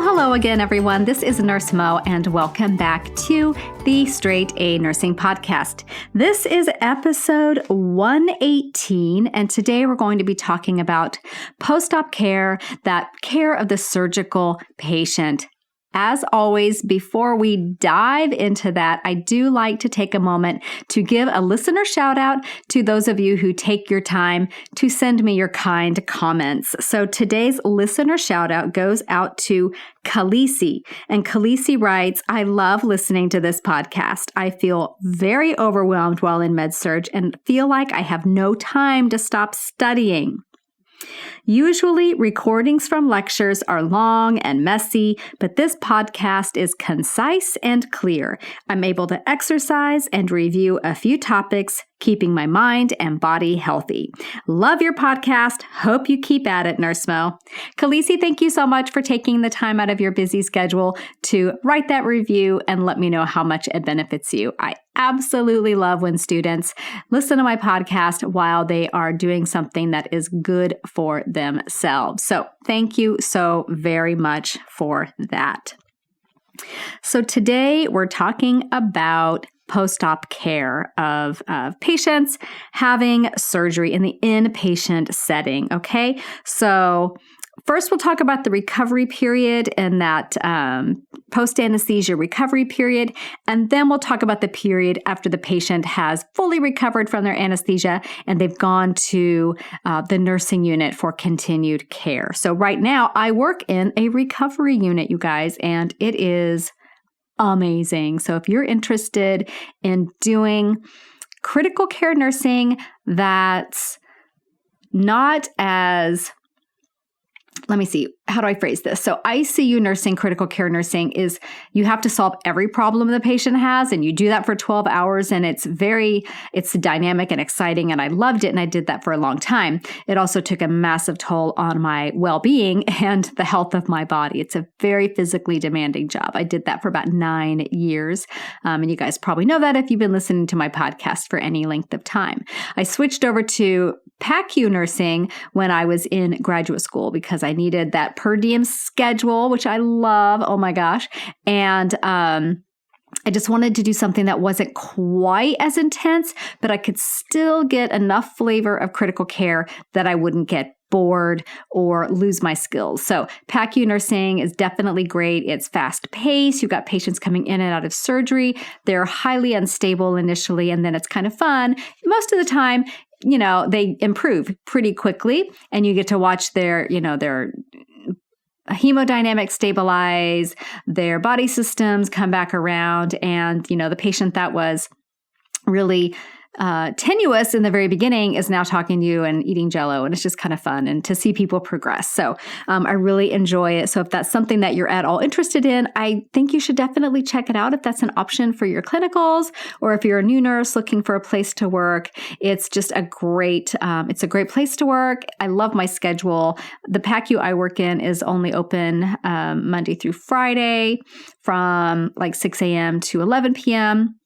Hello again, everyone. This is Nurse Mo, and welcome back to the Straight A Nursing Podcast. This is episode 118, and today we're going to be talking about post-op care, that care of the surgical patient. As always, before we dive into that, I do like to take a moment to give a listener shout out to those of you who take your time to send me your kind comments. So today's listener shout out goes out to Khaleesi. And Khaleesi writes, I love listening to this podcast. I feel very overwhelmed while in med-surg and feel like I have no time to stop studying. Usually, recordings from lectures are long and messy, but this podcast is concise and clear. I'm able to exercise and review a few topics, keeping my mind and body healthy. Love your podcast. Hope you keep at it, Nurse Mo. Khaleesi, thank you so much for taking the time out of your busy schedule to write that review and let me know how much it benefits you. I absolutely love when students listen to my podcast while they are doing something that is good for themselves. So thank you so very much for that. So today we're talking about post-op care of patients having surgery in the inpatient setting, okay? So first, we'll talk about the recovery period and that post-anesthesia recovery period, and then we'll talk about the period after the patient has fully recovered from their anesthesia and they've gone to the nursing unit for continued care. So right now, I work in a recovery unit, you guys, and it is amazing. So if you're interested in doing critical care nursing that's not as, let me see, how do I phrase this? So ICU nursing, critical care nursing is you have to solve every problem the patient has, and you do that for 12 hours, and it's dynamic and exciting, and I loved it, and I did that for a long time. It also took a massive toll on my well-being and the health of my body. It's a very physically demanding job. I did that for about 9 years, and you guys probably know that if you've been listening to my podcast for any length of time. I switched over to PACU nursing when I was in graduate school because I needed that per diem schedule, which I love. Oh my gosh. And I just wanted to do something that wasn't quite as intense, but I could still get enough flavor of critical care that I wouldn't get bored or lose my skills. So PACU nursing is definitely great. It's fast paced. You've got patients coming in and out of surgery. They're highly unstable initially, and then it's kind of fun. Most of the time, they improve pretty quickly, and you get to watch their hemodynamics stabilize, their body systems come back around, and, the patient that was really tenuous in the very beginning is now talking to you and eating Jell-O, and it's just kind of fun and to see people progress. So I really enjoy it. So if that's something that you're at all interested in, I think you should definitely check it out if that's an option for your clinicals, or if you're a new nurse looking for a place to work. It's just a great place to work. I love my schedule. The PACU I work in is only open Monday through Friday from like 6 a.m. to 11 p.m.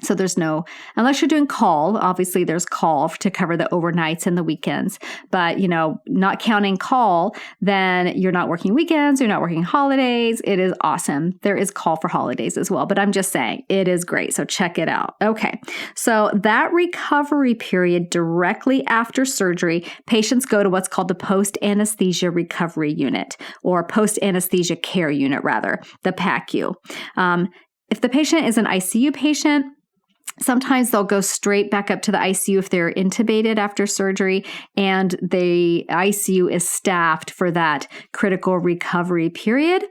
So there's unless you're doing call, obviously there's call to cover the overnights and the weekends. But, not counting call, then you're not working weekends, you're not working holidays. It is awesome. There is call for holidays as well, but I'm just saying it is great. So check it out. Okay. So that recovery period directly after surgery, patients go to what's called the post-anesthesia recovery unit, or post-anesthesia care unit rather, the PACU. If the patient is an ICU patient, sometimes they'll go straight back up to the ICU if they're intubated after surgery, and the ICU is staffed for that critical recovery period.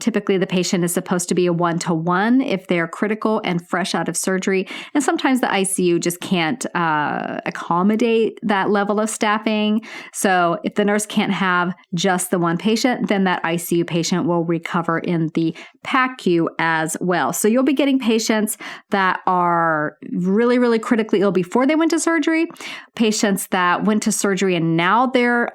Typically, the patient is supposed to be a 1-to-1 if they're critical and fresh out of surgery, and sometimes the ICU just can't accommodate that level of staffing. So if the nurse can't have just the one patient, then that ICU patient will recover in the PACU as well. So you'll be getting patients that are really, really critically ill before they went to surgery, patients that went to surgery and now they're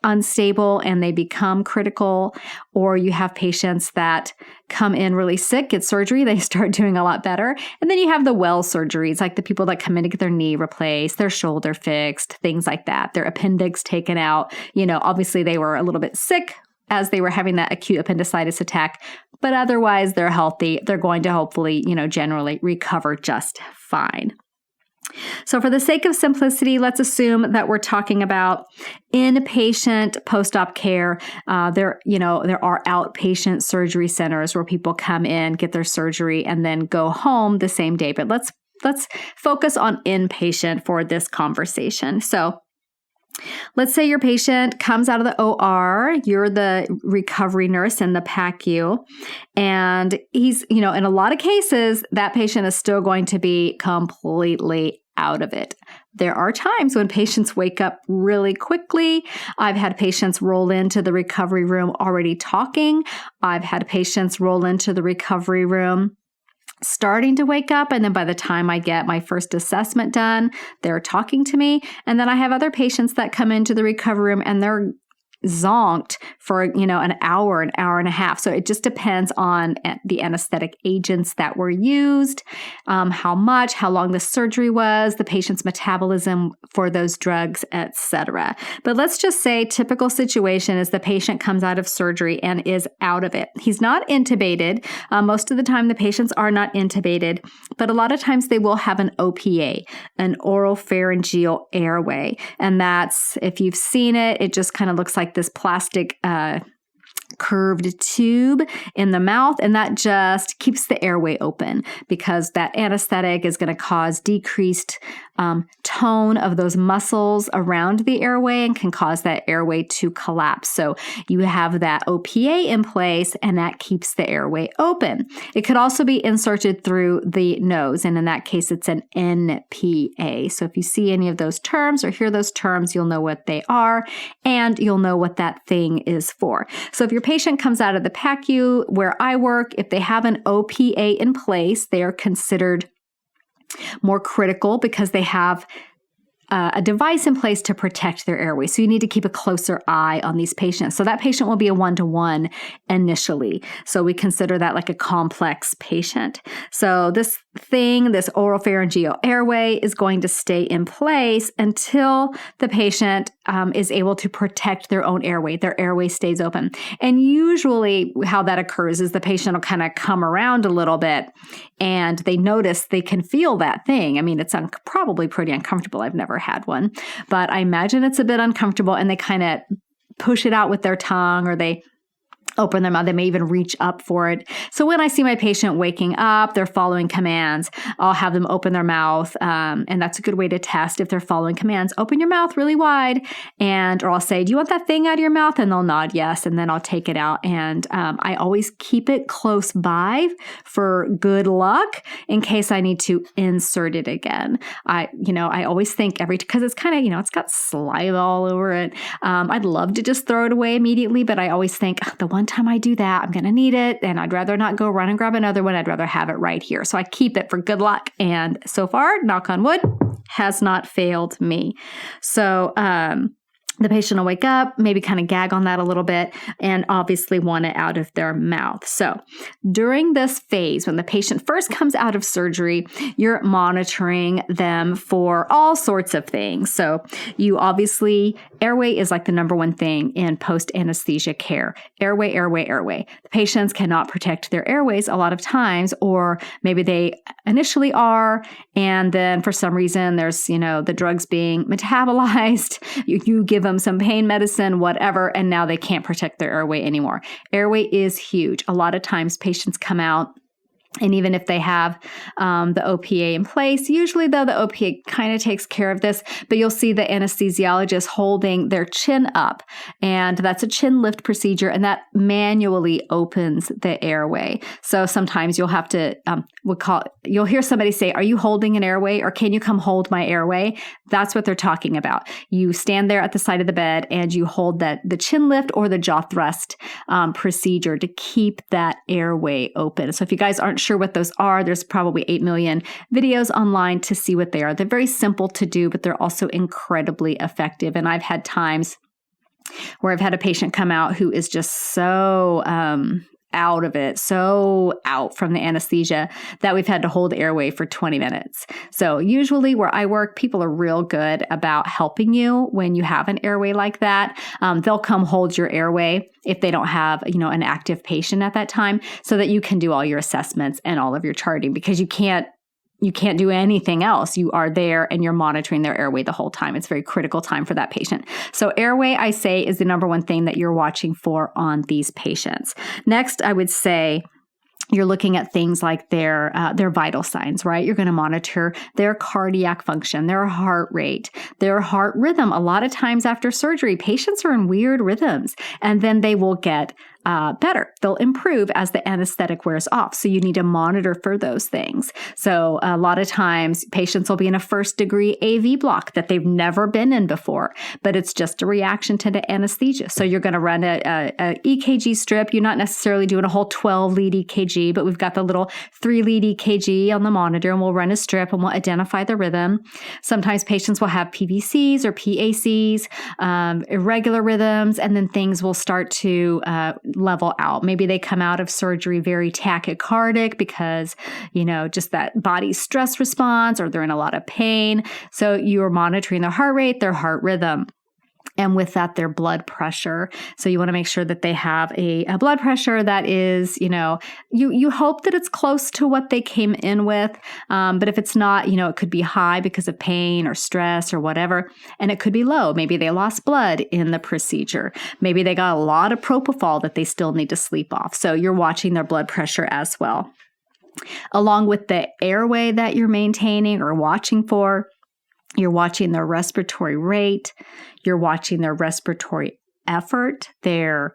unstable and they become critical, or you have patients that come in really sick, get surgery, they start doing a lot better. And then you have the well surgeries, like the people that come in to get their knee replaced, their shoulder fixed, things like that, their appendix taken out. Obviously they were a little bit sick as they were having that acute appendicitis attack, but otherwise they're healthy. They're going to hopefully, generally recover just fine. So for the sake of simplicity, let's assume that we're talking about inpatient post-op care. There are outpatient surgery centers where people come in, get their surgery, and then go home the same day. But let's focus on inpatient for this conversation. So let's say your patient comes out of the OR, you're the recovery nurse in the PACU, and he's, in a lot of cases, that patient is still going to be completely out of it. There are times when patients wake up really quickly. I've had patients roll into the recovery room already talking. I've had patients roll into the recovery room starting to wake up, and then by the time I get my first assessment done, they're talking to me. And then I have other patients that come into the recovery room and they're zonked for, an hour and a half. So it just depends on the anesthetic agents that were used, how long the surgery was, the patient's metabolism for those drugs, etc. But let's just say typical situation is the patient comes out of surgery and is out of it. He's not intubated. Most of the time the patients are not intubated, but a lot of times they will have an OPA, an oropharyngeal airway. And that's, if you've seen it, it just kind of looks like this plastic curved tube in the mouth, and that just keeps the airway open because that anesthetic is going to cause decreased tone of those muscles around the airway and can cause that airway to collapse. So you have that OPA in place and that keeps the airway open. It could also be inserted through the nose, and in that case it's an NPA. So if you see any of those terms or hear those terms, you'll know what they are and you'll know what that thing is for. So if your patient comes out of the PACU where I work, if they have an OPA in place, they are considered more critical because they have a device in place to protect their airway. So you need to keep a closer eye on these patients. So that patient will be a 1-to-1 initially. So we consider that like a complex patient. So this oropharyngeal airway is going to stay in place until the patient is able to protect their own airway. Their airway stays open. And usually how that occurs is the patient will kind of come around a little bit and they notice they can feel that thing. I mean, it's probably pretty uncomfortable. I've never had one, but I imagine it's a bit uncomfortable and they kind of push it out with their tongue or they open their mouth. They may even reach up for it. So when I see my patient waking up, they're following commands, I'll have them open their mouth. And that's a good way to test if they're following commands. Open your mouth really wide. Or I'll say, do you want that thing out of your mouth? And they'll nod yes. And then I'll take it out. And I always keep it close by for good luck in case I need to insert it again. I always think because it's kind of, it's got saliva all over it. I'd love to just throw it away immediately, but I always think the one time I do that, I'm going to need it, and I'd rather not go run and grab another one. I'd rather have it right here. So I keep it for good luck. And so far, knock on wood, has not failed me. So, the patient will wake up, maybe kind of gag on that a little bit, and obviously want it out of their mouth. So during this phase, when the patient first comes out of surgery, you're monitoring them for all sorts of things. So airway is like the number one thing in post-anesthesia care. Airway. The patients cannot protect their airways a lot of times, or maybe they initially are, and then for some reason there's, the drugs being metabolized. You give them some pain medicine, whatever, and now they can't protect their airway anymore. Airway is huge. A lot of times patients come out, and even if they have the OPA in place, usually though the OPA kind of takes care of this, but you'll see the anesthesiologist holding their chin up, and that's a chin lift procedure, and that manually opens the airway. So sometimes you'll have to, you'll hear somebody say, are you holding an airway, or can you come hold my airway? That's what they're talking about. You stand there at the side of the bed and you hold the chin lift or the jaw thrust procedure to keep that airway open. So if you guys aren't sure what those are, there's probably 8 million videos online to see what they are. They're very simple to do, but they're also incredibly effective. And I've had times where I've had a patient come out who is just so out of it, so out from the anesthesia that we've had to hold airway for 20 minutes. So usually where I work, people are real good about helping you when you have an airway like that. They'll come hold your airway if they don't have, an active patient at that time, so that you can do all your assessments and all of your charting, because you can't do anything else. You are there and you're monitoring their airway the whole time. It's a very critical time for that patient. So airway, I say, is the number one thing that you're watching for on these patients. Next, I would say you're looking at things like their vital signs, right? You're going to monitor their cardiac function, their heart rate, their heart rhythm. A lot of times after surgery, patients are in weird rhythms, and then they will get better. They'll improve as the anesthetic wears off. So you need to monitor for those things. So a lot of times patients will be in a first degree AV block that they've never been in before, but it's just a reaction to the anesthesia. So you're going to run a EKG strip. You're not necessarily doing a whole 12 lead EKG, but we've got the little 3 lead EKG on the monitor, and we'll run a strip and we'll identify the rhythm. Sometimes patients will have PVCs or PACs, irregular rhythms, and then things will start to level out. Maybe they come out of surgery very tachycardic because, just that body stress response, or they're in a lot of pain. So you're monitoring their heart rate, their heart rhythm, and with that, their blood pressure. So you want to make sure that they have a blood pressure that is, you hope that it's close to what they came in with. But if it's not, it could be high because of pain or stress or whatever. And it could be low. Maybe they lost blood in the procedure. Maybe they got a lot of propofol that they still need to sleep off. So you're watching their blood pressure as well. Along with the airway that you're maintaining or watching for, you're watching their respiratory rate, you're watching their respiratory effort, their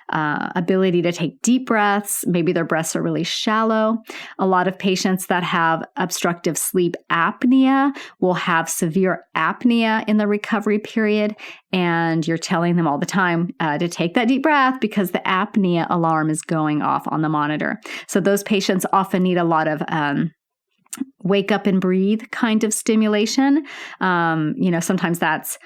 ability to take deep breaths. Maybe their breaths are really shallow. A lot of patients that have obstructive sleep apnea will have severe apnea in the recovery period, and you're telling them all the time to take that deep breath because the apnea alarm is going off on the monitor. So those patients often need a lot of wake up and breathe kind of stimulation. Sometimes that's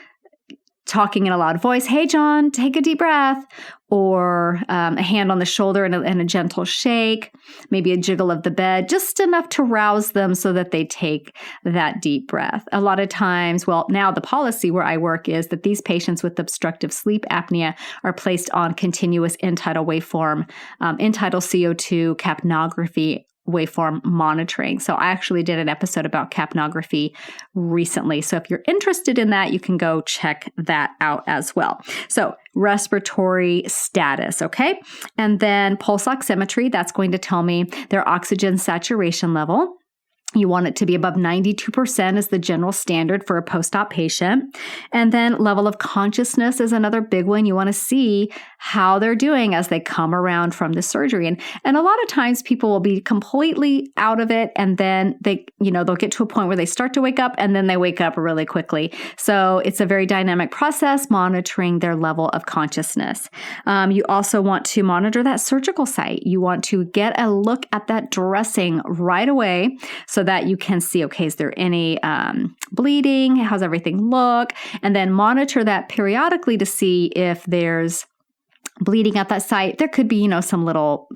talking in a loud voice, "Hey, John, take a deep breath," or a hand on the shoulder and a gentle shake, maybe a jiggle of the bed, just enough to rouse them so that they take that deep breath. A lot of times, now the policy where I work is that these patients with obstructive sleep apnea are placed on continuous end-tidal waveform, end-tidal CO2 capnography waveform monitoring. So I actually did an episode about capnography recently. So if you're interested in that, you can go check that out as well. So respiratory status, okay? And then pulse oximetry, that's going to tell me their oxygen saturation level. You want it to be above 92% is the general standard for a post-op patient. And then level of consciousness is another big one. You want to see how they're doing as they come around from the surgery. And a lot of times people will be completely out of it, and then they'll get to a point where they start to wake up, and then they wake up really quickly. So it's a very dynamic process monitoring their level of consciousness. You also want to monitor that surgical site. You want to get a look at that dressing right away so that you can see, okay, is there any bleeding? How's everything look? And then monitor that periodically to see if there's bleeding at that site. There could be, some little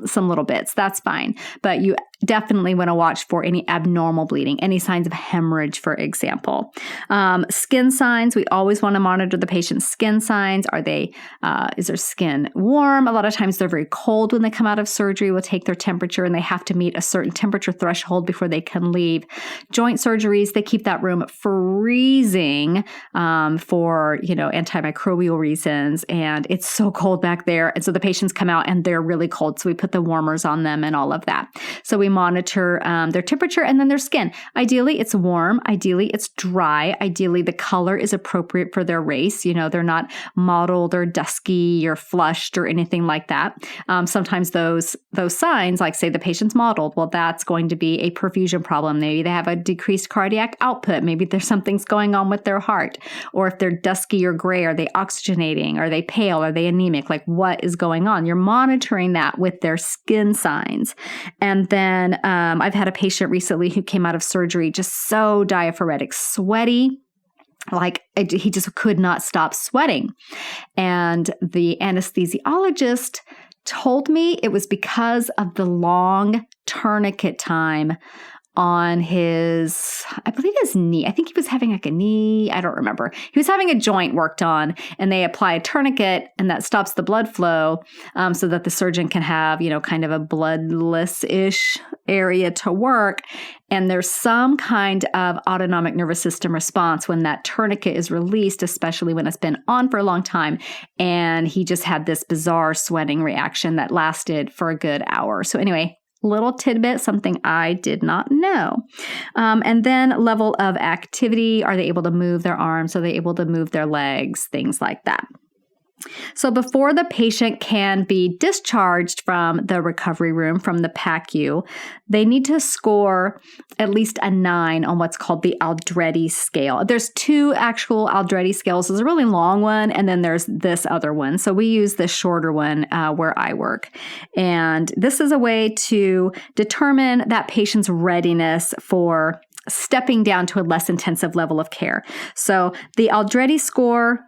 bits. That's fine. But you definitely want to watch for any abnormal bleeding, any signs of hemorrhage, for example. Skin signs, we always want to monitor the patient's skin signs. Is their skin warm? A lot of times they're very cold when they come out of surgery. We'll take their temperature, and they have to meet a certain temperature threshold before they can leave. Joint surgeries, they keep that room freezing for, antimicrobial reasons, and it's so cold back there. And so the patients come out and they're really cold. So we put the warmers on them and all of that. So we monitor their temperature and then their skin. Ideally, it's warm. Ideally, it's dry. Ideally, the color is appropriate for their race. They're not mottled or dusky or flushed or anything like that. Sometimes those signs, like say the patient's mottled, well, that's going to be a perfusion problem. Maybe they have a decreased cardiac output. Maybe there's something's going on with their heart. Or if they're dusky or gray, are they oxygenating? Are they pale? Are they anemic? Like, what is going on? You're monitoring that with their skin signs. And then I've had a patient recently who came out of surgery just so diaphoretic, sweaty, like he just could not stop sweating. And the anesthesiologist told me it was because of the long tourniquet time on his, I believe his knee. I think he was having like a knee. I don't remember. He was having a joint worked on, and they apply a tourniquet, and that stops the blood flow so that the surgeon can have, kind of a bloodless-ish area to work. And there's some kind of autonomic nervous system response when that tourniquet is released, especially when it's been on for a long time. And he just had this bizarre sweating reaction that lasted for a good hour. So anyway, little tidbit, something I did not know. And then level of activity. Are they able to move their arms? Are they able to move their legs? Things like that. So before the patient can be discharged from the recovery room, from the PACU, they need to score at least a 9 on what's called the Aldrete scale. There's 2 actual Aldrete scales. There's a really long one, and then there's this other one. So we use the shorter one where I work. And this is a way to determine that patient's readiness for stepping down to a less intensive level of care. So the Aldrete score,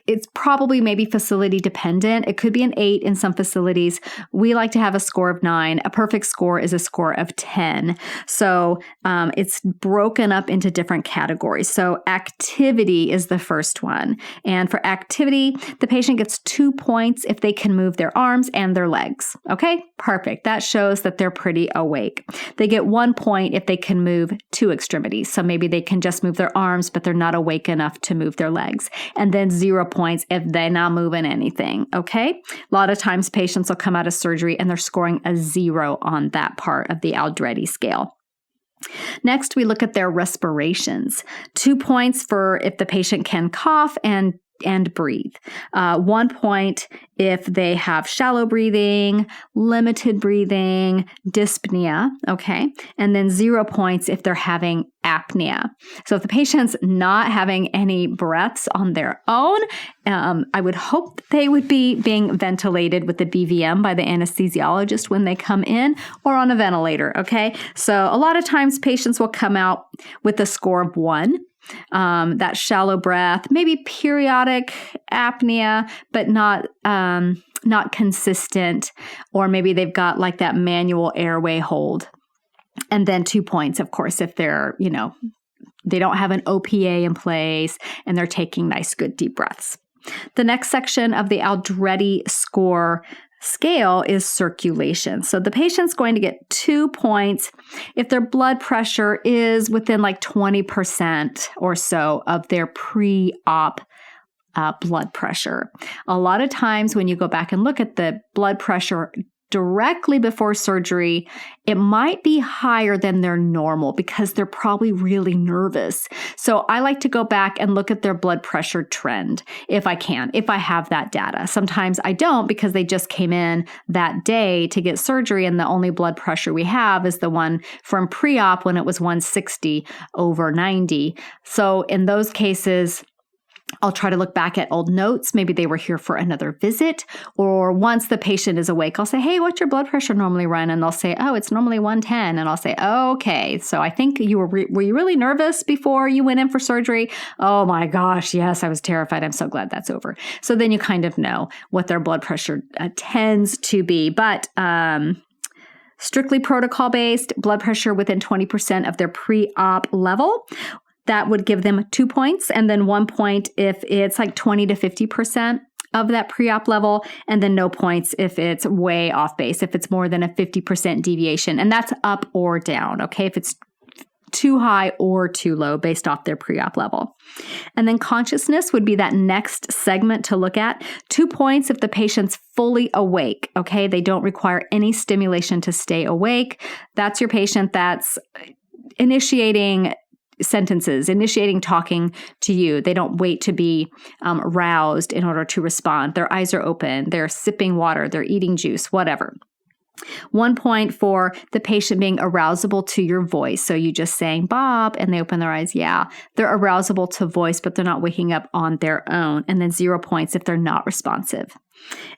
it's probably maybe facility dependent. It could be an 8 in some facilities. We like to have a score of 9. A perfect score is a score of 10. So it's broken up into different categories. So activity is the first one. And for activity, the patient gets 2 points if they can move their arms and their legs. Okay, perfect. That shows that they're pretty awake. They get 1 point if they can move 2 extremities. So maybe they can just move their arms, but they're not awake enough to move their legs. And then 0 points if they're not moving anything, okay? A lot of times patients will come out of surgery and they're scoring a 0 on that part of the Aldrete scale. Next, we look at their respirations. 2 points for if the patient can cough and breathe. 1 point if they have shallow breathing, limited breathing, dyspnea, okay? And then 0 points if they're having apnea. So if the patient's not having any breaths on their own, I would hope they would be being ventilated with the BVM by the anesthesiologist when they come in, or on a ventilator, okay? So a lot of times patients will come out with a score of 1. That shallow breath, maybe periodic apnea, but not consistent, or maybe they've got like that manual airway hold. And then 2 points, of course, if they're, they don't have an OPA in place and they're taking nice, good deep breaths. The next section of the Aldrete score scale is circulation. So the patient's going to get 2 points if their blood pressure is within like 20% or so of their pre-op blood pressure. A lot of times when you go back and look at the blood pressure directly before surgery, it might be higher than their normal because they're probably really nervous. So I like to go back and look at their blood pressure trend if I can, if I have that data. Sometimes I don't because they just came in that day to get surgery and the only blood pressure we have is the one from pre-op when it was 160/90. So in those cases, I'll try to look back at old notes. Maybe they were here for another visit, or once the patient is awake, I'll say, hey, what's your blood pressure normally run? And they'll say, oh, it's normally 110. And I'll say, oh, okay. So I think you were you really nervous before you went in for surgery? Oh my gosh. Yes, I was terrified. I'm so glad that's over. So then you kind of know what their blood pressure tends to be. But, strictly protocol-based, blood pressure within 20% of their pre-op level. That would give them 2 points, and then 1 point if it's like 20 to 50% of that pre-op level, and then no points if it's way off base, if it's more than a 50% deviation. And that's up or down, okay? If it's too high or too low based off their pre-op level. And then consciousness would be that next segment to look at. 2 points if the patient's fully awake, okay? They don't require any stimulation to stay awake. That's your patient that's initiating sentences, initiating talking to you. They don't wait to be roused in order to respond. Their eyes are open. They're sipping water. They're eating juice, whatever. 1 point for the patient being arousable to your voice. So you just saying, Bob, and they open their eyes. Yeah, they're arousable to voice, but they're not waking up on their own. And then 0 points if they're not responsive.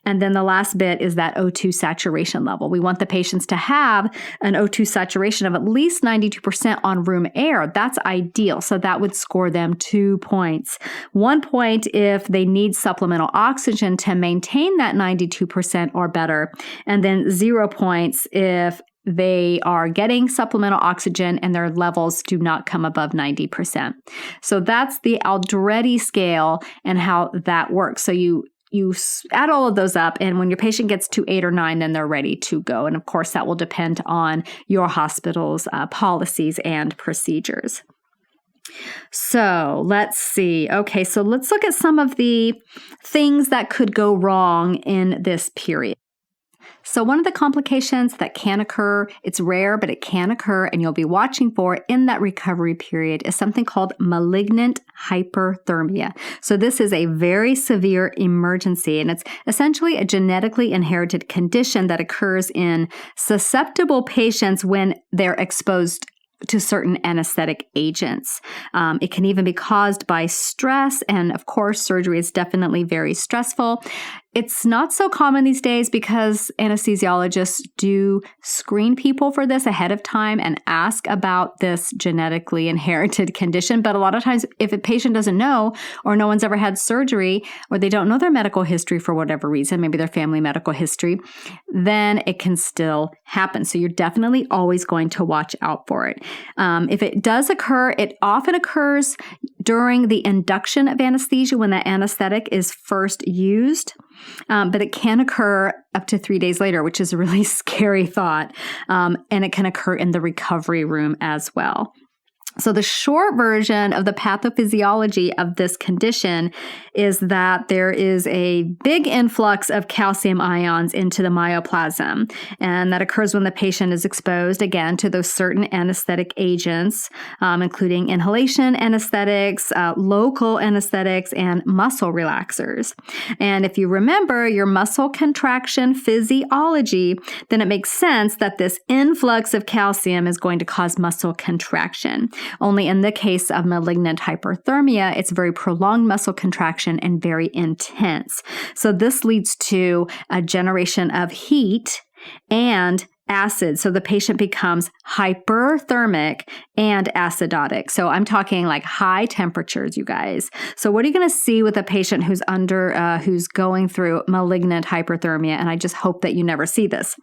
And then the last bit is that O2 saturation level. We want the patients to have an O2 saturation of at least 92% on room air. That's ideal. So that would score them 2 points. 1 point if they need supplemental oxygen to maintain that 92% or better. And then 0 points if they are getting supplemental oxygen and their levels do not come above 90%. So that's the Aldretti scale and how that works. So you add all of those up, and when your patient gets to 8 or 9, then they're ready to go. And of course, that will depend on your hospital's policies and procedures. So let's see. Okay, so let's look at some of the things that could go wrong in this period. So one of the complications that can occur, it's rare, but it can occur, and you'll be watching for in that recovery period, is something called malignant hyperthermia. So this is a very severe emergency, and it's essentially a genetically inherited condition that occurs in susceptible patients when they're exposed to certain anesthetic agents. It can even be caused by stress, and of course, surgery is definitely very stressful. It's not so common these days because anesthesiologists do screen people for this ahead of time and ask about this genetically inherited condition. But a lot of times, if a patient doesn't know, or no one's ever had surgery, or they don't know their medical history for whatever reason, maybe their family medical history, then it can still happen. So you're definitely always going to watch out for it. If it does occur, it often occurs during the induction of anesthesia when that anesthetic is first used. But it can occur up to 3 days later, which is a really scary thought. And it can occur in the recovery room as well. So the short version of the pathophysiology of this condition is that there is a big influx of calcium ions into the myoplasm, and that occurs when the patient is exposed, again, to those certain anesthetic agents, including inhalation anesthetics, local anesthetics, and muscle relaxers. And if you remember your muscle contraction physiology, then it makes sense that this influx of calcium is going to cause muscle contraction. Only in the case of malignant hyperthermia, it's very prolonged muscle contraction and very intense. So this leads to a generation of heat and acid. So the patient becomes hyperthermic and acidotic. So I'm talking like high temperatures, you guys. So what are you going to see with a patient who's going through malignant hyperthermia? And I just hope that you never see this.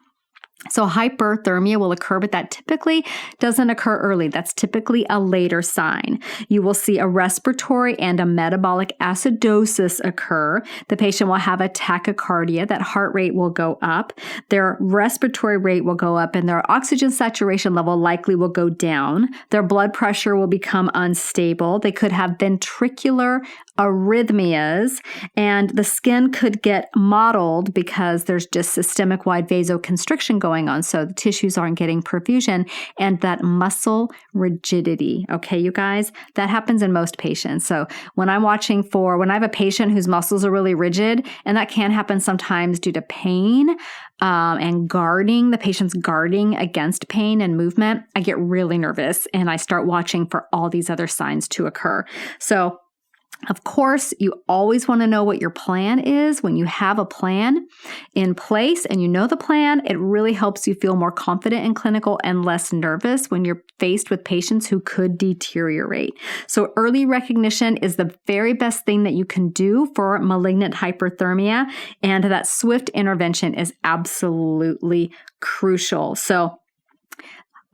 So hyperthermia will occur, but that typically doesn't occur early. That's typically a later sign. You will see a respiratory and a metabolic acidosis occur. The patient will have a tachycardia. That heart rate will go up. Their respiratory rate will go up, and their oxygen saturation level likely will go down. Their blood pressure will become unstable. They could have ventricular arrhythmias, and the skin could get mottled because there's just systemic-wide vasoconstriction going on, so the tissues aren't getting perfusion, and that muscle rigidity. Okay, you guys, that happens in most patients. So when I have a patient whose muscles are really rigid, and that can happen sometimes due to pain and guarding, the patient's guarding against pain and movement, I get really nervous and I start watching for all these other signs to occur. So of course, you always want to know what your plan is. When you have a plan in place and you know the plan, it really helps you feel more confident in clinical and less nervous when you're faced with patients who could deteriorate. So early recognition is the very best thing that you can do for malignant hyperthermia, and that swift intervention is absolutely crucial. So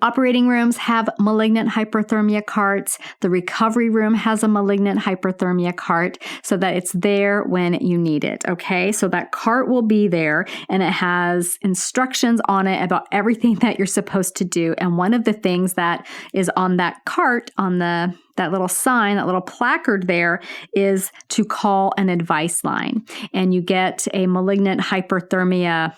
operating rooms have malignant hyperthermia carts. The recovery room has a malignant hyperthermia cart so that it's there when you need it, okay? So that cart will be there, and it has instructions on it about everything that you're supposed to do. And one of the things that is on that cart, on that little sign, that little placard there, is to call an advice line. And you get a malignant hyperthermia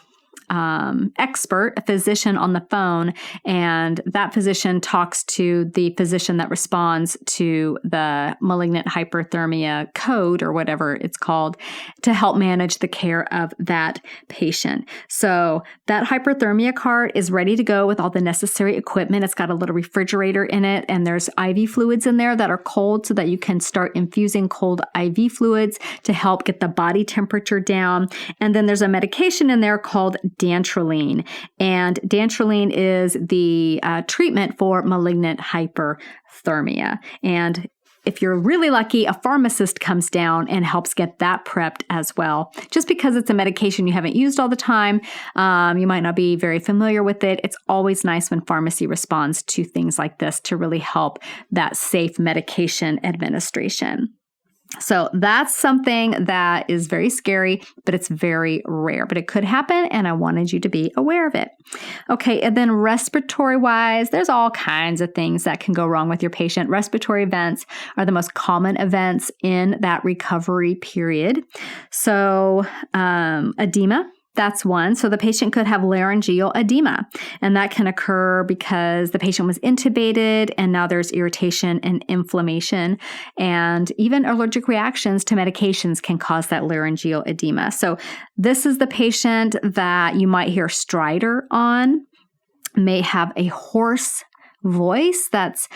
expert, a physician on the phone, and that physician talks to the physician that responds to the malignant hyperthermia code or whatever it's called to help manage the care of that patient. So that hyperthermia cart is ready to go with all the necessary equipment. It's got a little refrigerator in it, and there's IV fluids in there that are cold so that you can start infusing cold IV fluids to help get the body temperature down. And then there's a medication in there called dantrolene. And dantrolene is the treatment for malignant hyperthermia. And if you're really lucky, a pharmacist comes down and helps get that prepped as well. Just because it's a medication you haven't used all the time, you might not be very familiar with it. It's always nice when pharmacy responds to things like this to really help that safe medication administration. So that's something that is very scary, but it's very rare. But it could happen, and I wanted you to be aware of it. Okay, and then respiratory-wise, there's all kinds of things that can go wrong with your patient. Respiratory events are the most common events in that recovery period. So edema. That's one. So the patient could have laryngeal edema, and that can occur because the patient was intubated and now there's irritation and inflammation, and even allergic reactions to medications can cause that laryngeal edema. So this is the patient that you might hear stridor on, may have a hoarse voice that's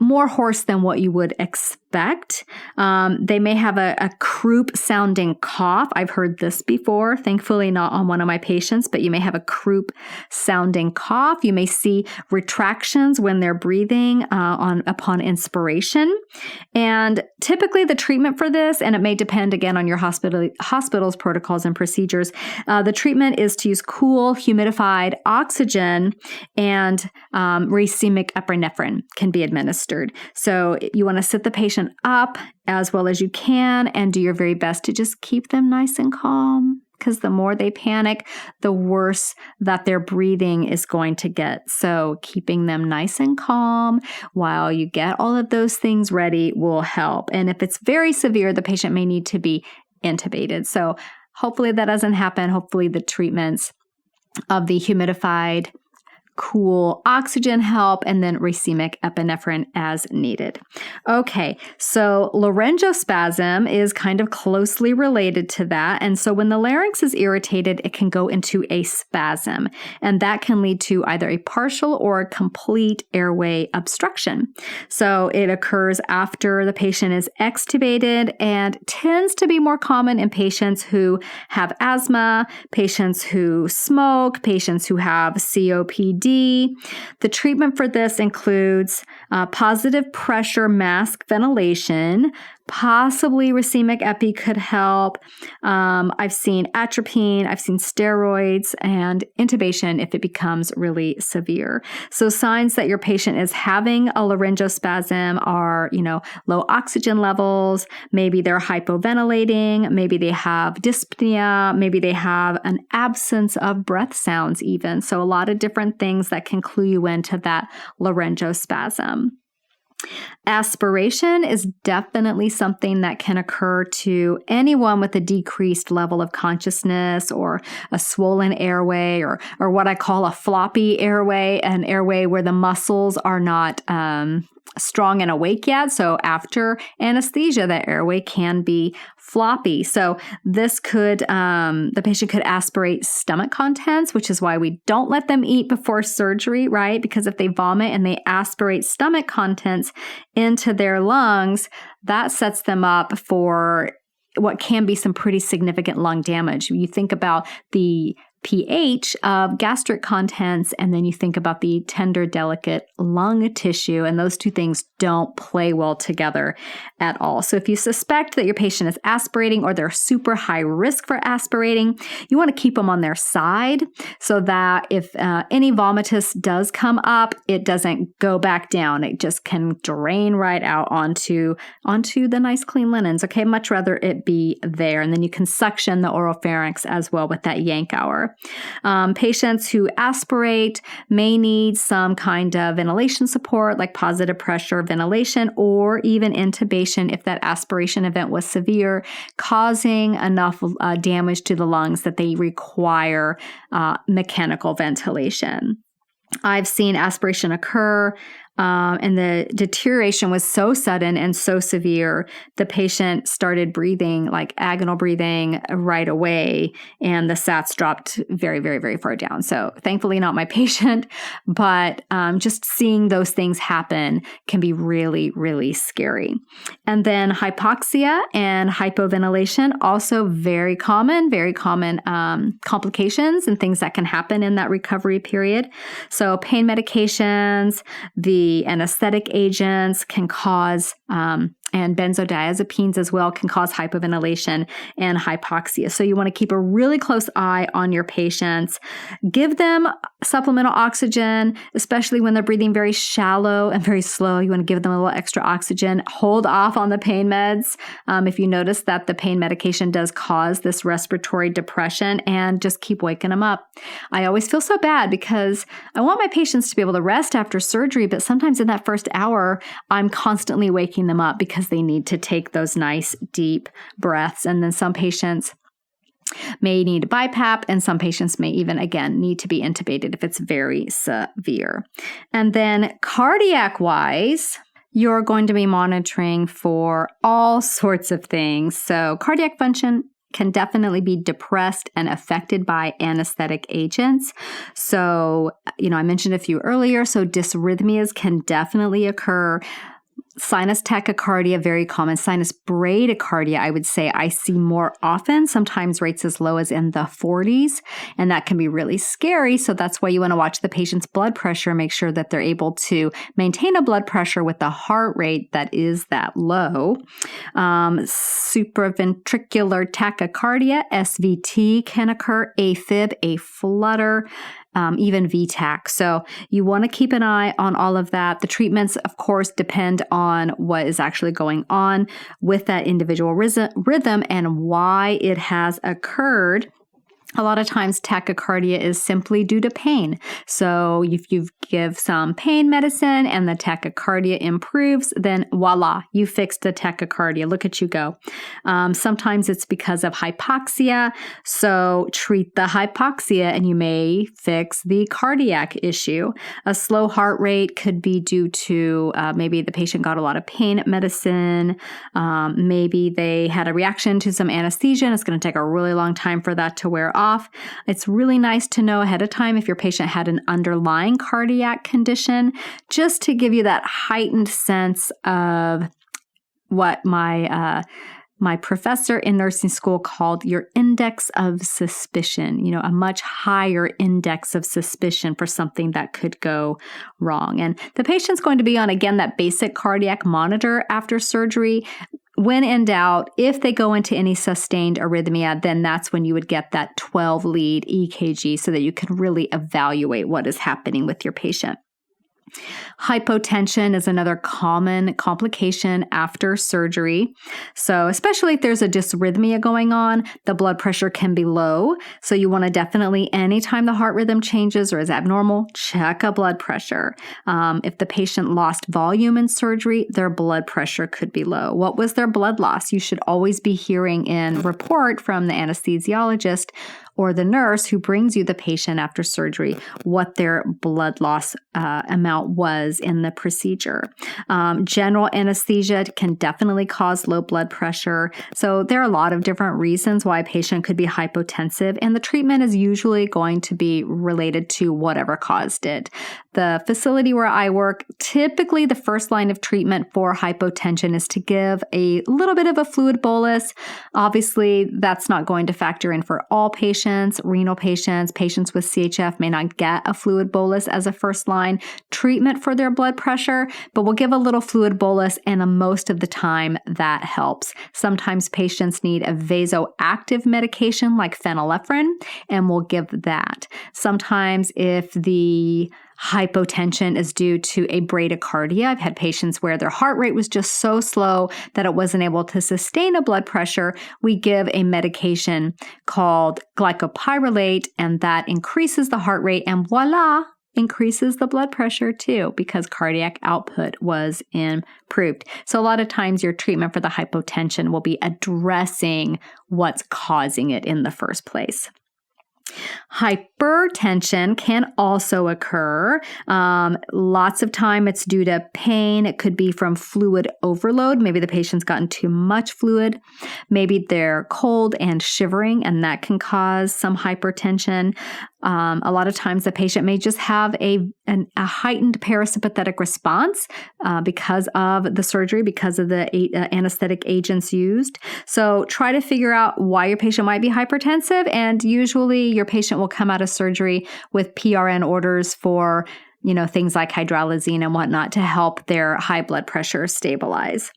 more hoarse than what you would expect. They may have a croup sounding cough. I've heard this before, thankfully not on one of my patients, but you may have a croup sounding cough. You may see retractions when they're breathing upon inspiration. And typically the treatment for this, and it may depend again on your hospital's protocols and procedures, the treatment is to use cool, humidified oxygen, and racemic epinephrine can be administered. So you want to sit the patient up as well as you can and do your very best to just keep them nice and calm, because the more they panic, the worse that their breathing is going to get. So keeping them nice and calm while you get all of those things ready will help. And if it's very severe, the patient may need to be intubated. So hopefully that doesn't happen. Hopefully the treatments of the humidified cool oxygen help, and then racemic epinephrine as needed. Okay, so laryngospasm is kind of closely related to that. And so when the larynx is irritated, it can go into a spasm, and that can lead to either a partial or a complete airway obstruction. So it occurs after the patient is extubated and tends to be more common in patients who have asthma, patients who smoke, patients who have COPD. The treatment for this includes positive pressure mask ventilation. Possibly racemic epi could help. I've seen atropine, I've seen steroids, and intubation if it becomes really severe. So signs that your patient is having a laryngospasm are, low oxygen levels, maybe they're hypoventilating, maybe they have dyspnea, maybe they have an absence of breath sounds even. So a lot of different things that can clue you into that laryngospasm. Aspiration is definitely something that can occur to anyone with a decreased level of consciousness or a swollen airway or what I call a floppy airway, an airway where the muscles are not strong and awake yet. So after anesthesia, the airway can be floppy. So this could, the patient could aspirate stomach contents, which is why we don't let them eat before surgery, right? Because if they vomit and they aspirate stomach contents into their lungs, that sets them up for what can be some pretty significant lung damage. You think about the pH of gastric contents, and then you think about the tender, delicate lung tissue, and those two things don't play well together at all. So if you suspect that your patient is aspirating or they're super high risk for aspirating, you want to keep them on their side so that if any vomitus does come up, it doesn't go back down. It just can drain right out onto the nice clean linens. Okay, much rather it be there. And then you can suction the oropharynx as well with that yank hour. there. Patients who aspirate may need some kind of ventilation support, like positive pressure ventilation, or even intubation if that aspiration event was severe, causing enough damage to the lungs that they require mechanical ventilation. I've seen aspiration occur, and the deterioration was so sudden and so severe, the patient started breathing like agonal breathing right away, and the SATs dropped very, very, very far down. So thankfully not my patient, but just seeing those things happen can be really, really scary. And then hypoxia and hypoventilation, also very common complications and things that can happen in that recovery period. So pain medications, the anesthetic agents can cause, and benzodiazepines as well can cause hypoventilation and hypoxia. So you want to keep a really close eye on your patients. Give them supplemental oxygen, especially when they're breathing very shallow and very slow. You want to give them a little extra oxygen. Hold off on the pain meds if you notice that the pain medication does cause this respiratory depression, and just keep waking them up. I always feel so bad because I want my patients to be able to rest after surgery, but sometimes in that first hour, I'm constantly waking them up because they need to take those nice deep breaths. And then some patients may need BiPAP, and some patients may even, again, need to be intubated if it's very severe. And then cardiac-wise, you're going to be monitoring for all sorts of things. So cardiac function can definitely be depressed and affected by anesthetic agents. So, I mentioned a few earlier. So dysrhythmias can definitely occur. Sinus tachycardia, very common. Sinus bradycardia, I would say I see more often, sometimes rates as low as in the 40s, and that can be really scary. So that's why you want to watch the patient's blood pressure, make sure that they're able to maintain a blood pressure with a heart rate that is that low. Supraventricular tachycardia, SVT, can occur, AFib, a flutter, even VTAC. So you want to keep an eye on all of that. The treatments, of course, depend on what is actually going on with that individual rhythm and why it has occurred. A lot of times tachycardia is simply due to pain. So if you give some pain medicine and the tachycardia improves, then voila, you fixed the tachycardia. Look at you go. Sometimes it's because of hypoxia. So treat the hypoxia and you may fix the cardiac issue. A slow heart rate could be due to maybe the patient got a lot of pain medicine. Maybe they had a reaction to some anesthesia and it's going to take a really long time for that to wear off. It's really nice to know ahead of time if your patient had an underlying cardiac condition, just to give you that heightened sense of what my professor in nursing school called your index of suspicion, a much higher index of suspicion for something that could go wrong. And the patient's going to be on, again, that basic cardiac monitor after surgery. When in doubt, if they go into any sustained arrhythmia, then that's when you would get that 12-lead EKG so that you can really evaluate what is happening with your patient. Hypotension is another common complication after surgery. So especially if there's a dysrhythmia going on, the blood pressure can be low. So you want to definitely, anytime the heart rhythm changes or is abnormal, check a blood pressure. If the patient lost volume in surgery, their blood pressure could be low. What was their blood loss? You should always be hearing in report from the anesthesiologist or the nurse who brings you the patient after surgery what their blood loss amount was in the procedure. General anesthesia can definitely cause low blood pressure. So there are a lot of different reasons why a patient could be hypotensive, and the treatment is usually going to be related to whatever caused it. The facility where I work, typically the first line of treatment for hypotension is to give a little bit of a fluid bolus. Obviously, that's not going to factor in for all patients. Renal patients, patients with CHF may not get a fluid bolus as a first line treatment for their blood pressure, but we'll give a little fluid bolus, and most of the time that helps. Sometimes patients need a vasoactive medication like phenylephrine, and we'll give that. Sometimes if the hypotension is due to a bradycardia. I've had patients where their heart rate was just so slow that it wasn't able to sustain a blood pressure. We give a medication called glycopyrrolate, and that increases the heart rate, and voila, increases the blood pressure too, because cardiac output was improved. So a lot of times your treatment for the hypotension will be addressing what's causing it in the first place. Hypertension can also occur. Lots of time it's due to pain. It could be from fluid overload. Maybe the patient's gotten too much fluid. Maybe they're cold and shivering, and that can cause some hypertension. A lot of times the patient may just have a heightened parasympathetic response because of the surgery, because of the anesthetic agents used. So try to figure out why your patient might be hypertensive, and usually your patient will come out of surgery with PRN orders for, things like hydralazine and whatnot to help their high blood pressure stabilize.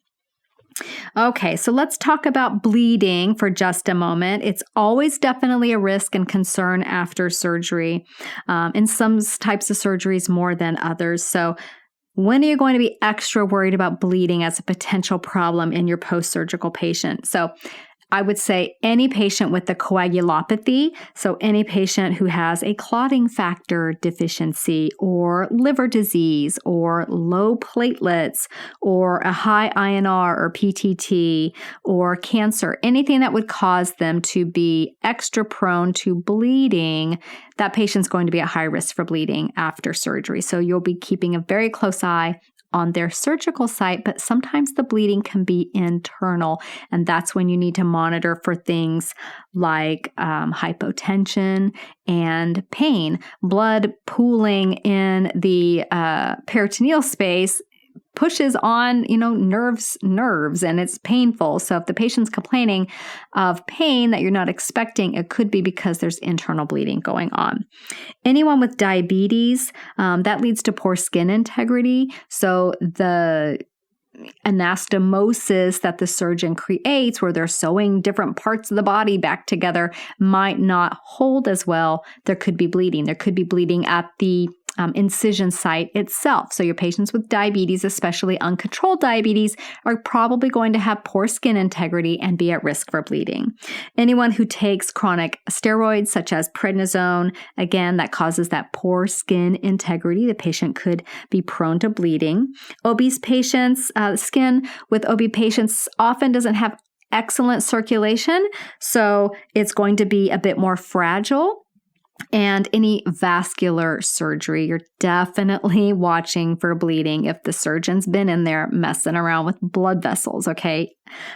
Okay, so let's talk about bleeding for just a moment. It's always definitely a risk and concern after surgery. In some types of surgeries more than others. So when are you going to be extra worried about bleeding as a potential problem in your post-surgical patient? So I would say any patient with the coagulopathy, so any patient who has a clotting factor deficiency or liver disease or low platelets or a high INR or PTT or cancer, anything that would cause them to be extra prone to bleeding, that patient's going to be at high risk for bleeding after surgery. So you'll be keeping a very close eye on their surgical site, but sometimes the bleeding can be internal, and that's when you need to monitor for things like hypotension and pain. Blood pooling in the peritoneal space pushes on, nerves, and it's painful. So if the patient's complaining of pain that you're not expecting, it could be because there's internal bleeding going on. Anyone with diabetes, that leads to poor skin integrity. So the anastomosis that the surgeon creates, where they're sewing different parts of the body back together, might not hold as well. There could be bleeding. There could be bleeding at the incision site itself. So your patients with diabetes, especially uncontrolled diabetes, are probably going to have poor skin integrity and be at risk for bleeding. Anyone who takes chronic steroids such as prednisone, again, that causes that poor skin integrity. The patient could be prone to bleeding. Obese patients, skin with obese patients often doesn't have excellent circulation, so it's going to be a bit more fragile. And any vascular surgery, you're definitely watching for bleeding if the surgeon's been in there messing around with blood vessels, okay?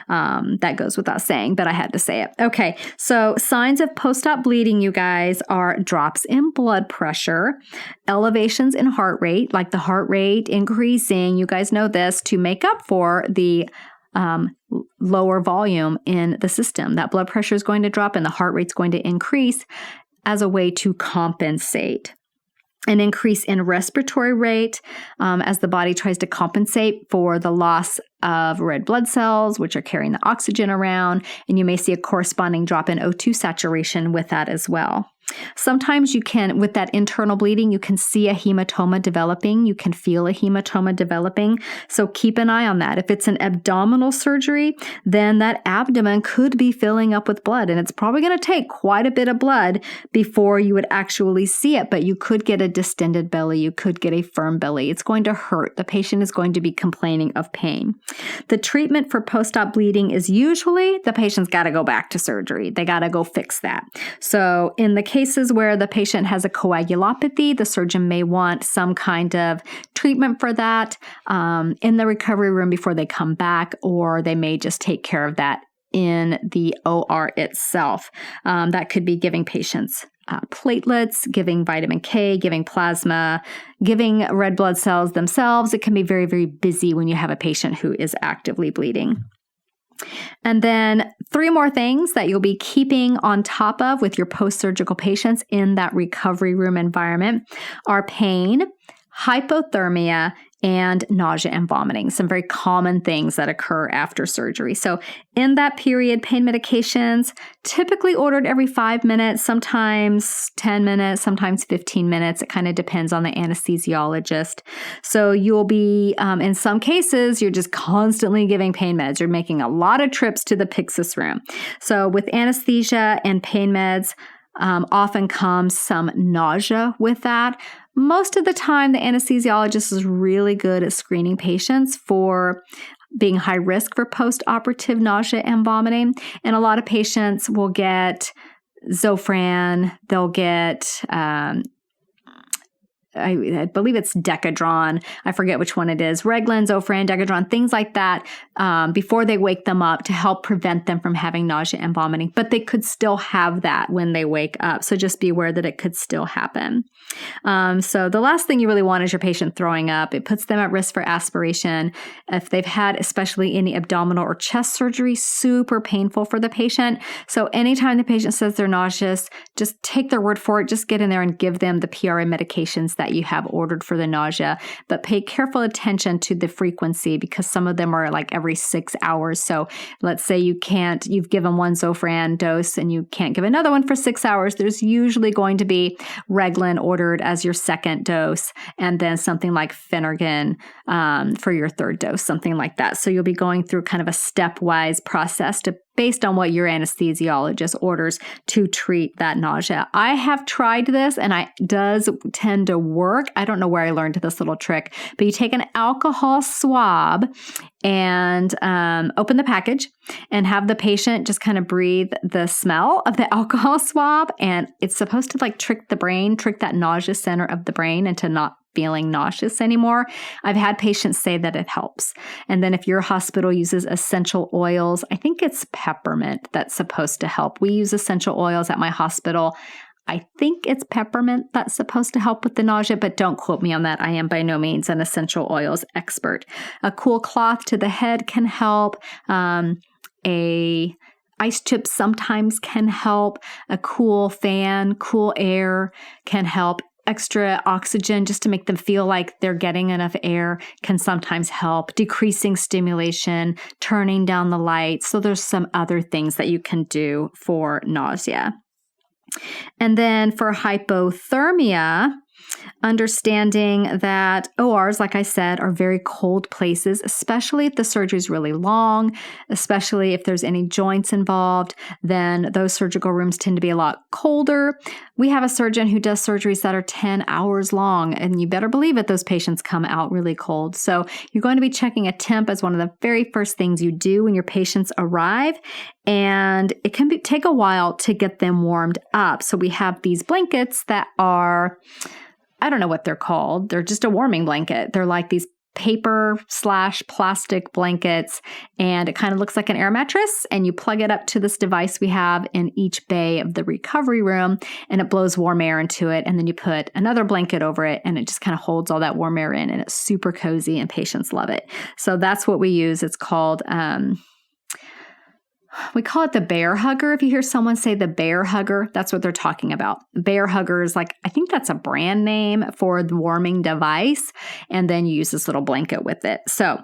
That goes without saying, but I had to say it. Okay, so signs of post-op bleeding, you guys, are drops in blood pressure, elevations in heart rate, like the heart rate increasing, you guys know this, to make up for the lower volume in the system. That blood pressure is going to drop and the heart rate's going to increase as a way to compensate. An increase in respiratory rate as the body tries to compensate for the loss of red blood cells, which are carrying the oxygen around, and you may see a corresponding drop in O2 saturation with that as well. Sometimes you can, with that internal bleeding, you can see a hematoma developing. You can feel a hematoma developing. So keep an eye on that. If it's an abdominal surgery, then that abdomen could be filling up with blood. And it's probably going to take quite a bit of blood before you would actually see it. But you could get a distended belly. You could get a firm belly. It's going to hurt. The patient is going to be complaining of pain. The treatment for post-op bleeding is usually the patient's got to go back to surgery. They got to go fix that. So in the cases where the patient has a coagulopathy, the surgeon may want some kind of treatment for that in the recovery room before they come back, or they may just take care of that in the OR itself. That could be giving patients platelets, giving vitamin K, giving plasma, giving red blood cells themselves. It can be very, very busy when you have a patient who is actively bleeding. And then 3 more things that you'll be keeping on top of with your post-surgical patients in that recovery room environment are pain, hypothermia, and nausea and vomiting, some very common things that occur after surgery. So in that period, pain medications typically ordered every 5 minutes, sometimes 10 minutes, sometimes 15 minutes. It kind of depends on the anesthesiologist. So you'll be, in some cases, you're just constantly giving pain meds. You're making a lot of trips to the Pyxis room. So with anesthesia and pain meds, often comes some nausea with that. Most of the time, the anesthesiologist is really good at screening patients for being high risk for post-operative nausea and vomiting. And a lot of patients will get Zofran, they'll get I believe it's Decadron. I forget which one it is. Reglan, Zofran, Decadron, things like that before they wake them up to help prevent them from having nausea and vomiting. But they could still have that when they wake up. So just be aware that it could still happen. So the last thing you really want is your patient throwing up. It puts them at risk for aspiration. If they've had especially any abdominal or chest surgery, super painful for the patient. So anytime the patient says they're nauseous, just take their word for it. Just get in there and give them the PRA medications that you have ordered for the nausea, but pay careful attention to the frequency because some of them are like every 6 hours. So let's say you've given one Zofran dose and you can't give another one for 6 hours. There's usually going to be Reglan ordered as your second dose and then something like Phenergan for your third dose, something like that. So you'll be going through kind of a stepwise process based on what your anesthesiologist orders to treat that nausea. I have tried this and it does tend to work. I don't know where I learned this little trick, but you take an alcohol swab and open the package and have the patient just kind of breathe the smell of the alcohol swab. And it's supposed to like trick the brain, trick that nausea center of the brain into not feeling nauseous anymore. I've had patients say that it helps. And then if your hospital uses essential oils, I think it's peppermint that's supposed to help. We use essential oils at my hospital. I think it's peppermint that's supposed to help with the nausea, but don't quote me on that. I am by no means an essential oils expert. A cool cloth to the head can help. A ice chip sometimes can help. A cool fan, cool air can help. Extra oxygen just to make them feel like they're getting enough air can sometimes help. Decreasing stimulation, turning down the lights. So there's some other things that you can do for nausea. And then for hypothermia, understanding that ORs, like I said, are very cold places, especially if the surgery is really long, especially if there's any joints involved, then those surgical rooms tend to be a lot colder. We have a surgeon who does surgeries that are 10 hours long, and you better believe it, those patients come out really cold. So you're going to be checking a temp as one of the very first things you do when your patients arrive, and it can take a while to get them warmed up. So we have these blankets that are, I don't know what they're called. They're just a warming blanket. They're like these paper/plastic blankets, and it kind of looks like an air mattress, and you plug it up to this device we have in each bay of the recovery room, and it blows warm air into it, and then you put another blanket over it, and it just kind of holds all that warm air in, and it's super cozy, and patients love it. So that's what we use. It's called we call it the bear hugger. If you hear someone say the bear hugger, that's what they're talking about. Bear hugger is like, I think that's a brand name for the warming device. And then you use this little blanket with it. So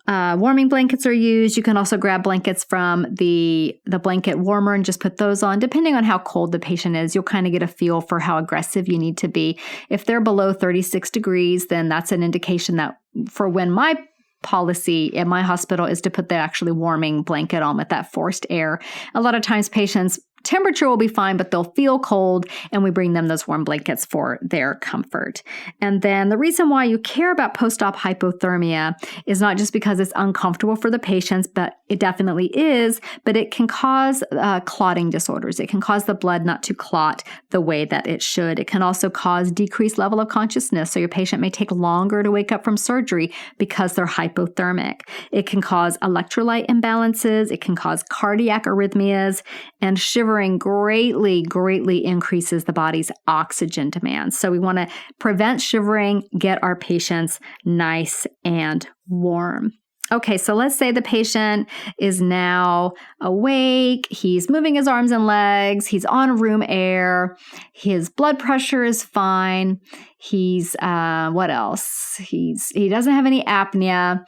warming blankets are used. You can also grab blankets from the blanket warmer and just put those on. Depending on how cold the patient is, you'll kind of get a feel for how aggressive you need to be. If they're below 36 degrees, then that's an indication that for when my policy at my hospital is to put the actually warming blanket on with that forced air. A lot of times patients' temperature will be fine, but they'll feel cold, and we bring them those warm blankets for their comfort. And then the reason why you care about post-op hypothermia is not just because it's uncomfortable for the patients, but it definitely is, but it can cause clotting disorders. It can cause the blood not to clot the way that it should. It can also cause decreased level of consciousness, so your patient may take longer to wake up from surgery because they're hypothermic. It can cause electrolyte imbalances. It can cause cardiac arrhythmias, and shivering greatly increases the body's oxygen demand. So we want to prevent shivering, get our patients nice and warm. Okay, so let's say the patient is now awake, he's moving his arms and legs, he's on room air, his blood pressure is fine, he's, what else? He doesn't have any apnea.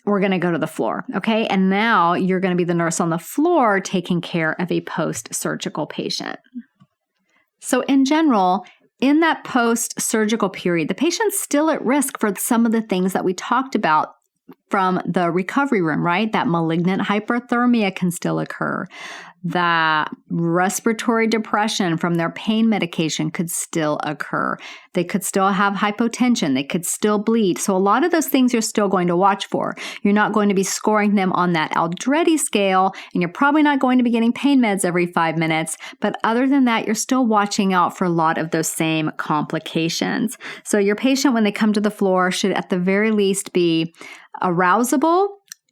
We're going to go to the floor, okay? And now you're going to be the nurse on the floor taking care of a post-surgical patient. So in general, in that post-surgical period, the patient's still at risk for some of the things that we talked about from the recovery room, right? That malignant hyperthermia can still occur. That respiratory depression from their pain medication could still occur. They could still have hypotension. They could still bleed. So a lot of those things you're still going to watch for. You're not going to be scoring them on that Aldrete scale, and you're probably not going to be getting pain meds every 5 minutes. But other than that, you're still watching out for a lot of those same complications. So your patient, when they come to the floor, should at the very least be arousable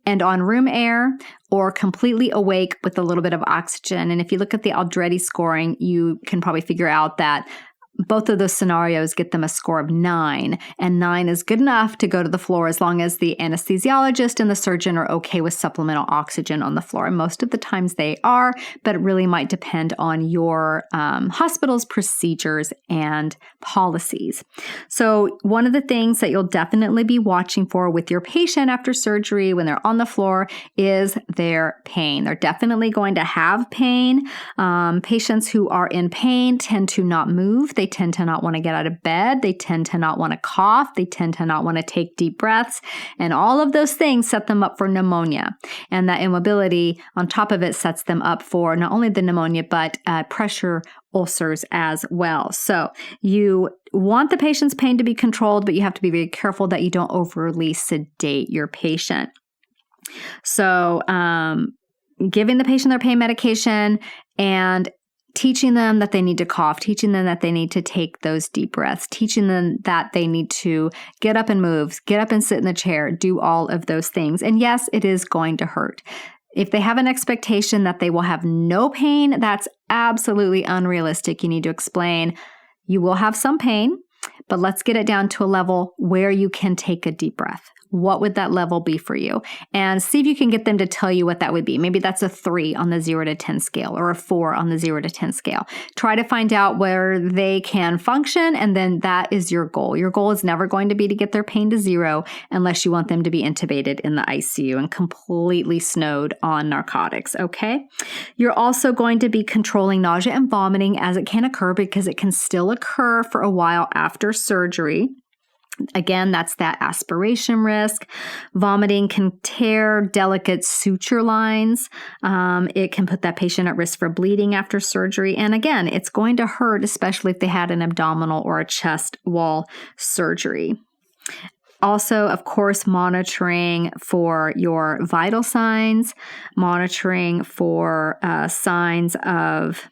and on room air, or completely awake with a little bit of oxygen. And if you look at the Aldrete scoring, you can probably figure out that both of those scenarios get them a score of 9, and 9 is good enough to go to the floor as long as the anesthesiologist and the surgeon are okay with supplemental oxygen on the floor. And most of the times they are, but it really might depend on your hospital's procedures and policies. So one of the things that you'll definitely be watching for with your patient after surgery when they're on the floor is their pain. They're definitely going to have pain. Patients who are in pain tend to not move. They tend to not want to get out of bed. They tend to not want to cough. They tend to not want to take deep breaths. And all of those things set them up for pneumonia. And that immobility on top of it sets them up for not only the pneumonia, but pressure ulcers as well. So you want the patient's pain to be controlled, but you have to be very careful that you don't overly sedate your patient. So giving the patient their pain medication and teaching them that they need to cough, teaching them that they need to take those deep breaths, teaching them that they need to get up and move, get up and sit in the chair, do all of those things. And yes, it is going to hurt. If they have an expectation that they will have no pain, that's absolutely unrealistic. You need to explain you will have some pain, but let's get it down to a level where you can take a deep breath. What would that level be for you? And see if you can get them to tell you what that would be. Maybe that's a 3 on the 0 to 10 scale or a 4 on the 0 to 10 scale. Try to find out where they can function, and then that is your goal. Your goal is never going to be to get their pain to 0 unless you want them to be intubated in the ICU and completely snowed on narcotics, okay? You're also going to be controlling nausea and vomiting as it can occur, because it can still occur for a while after surgery. Again, that's that aspiration risk. Vomiting can tear delicate suture lines. It can put that patient at risk for bleeding after surgery. And again, it's going to hurt, especially if they had an abdominal or a chest wall surgery. Also, of course, monitoring for your vital signs, monitoring for signs of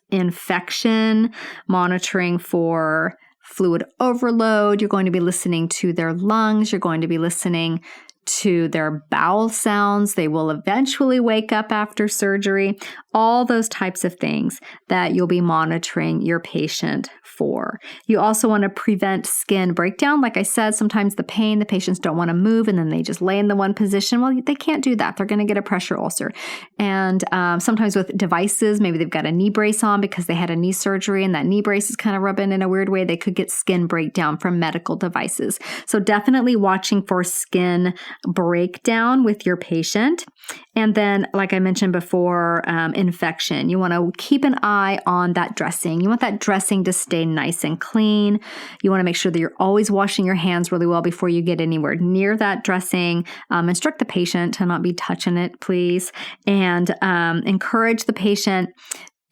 infection, monitoring for fluid overload. You're going to be listening to their lungs. You're going to be listening to their bowel sounds. They will eventually wake up after surgery. All those types of things that you'll be monitoring your patient for. You also want to prevent skin breakdown. Like I said, sometimes the pain, the patients don't want to move and then they just lay in the one position. Well, they can't do that. They're going to get a pressure ulcer. And sometimes with devices, maybe they've got a knee brace on because they had a knee surgery and that knee brace is kind of rubbing in a weird way. They could get skin breakdown from medical devices. So definitely watching for skin breakdown with your patient. And then, like I mentioned before, infection. You want to keep an eye on that dressing. You want that dressing to stay nice and clean. You want to make sure that you're always washing your hands really well before you get anywhere near that dressing. Instruct the patient to not be touching it, please. And encourage the patient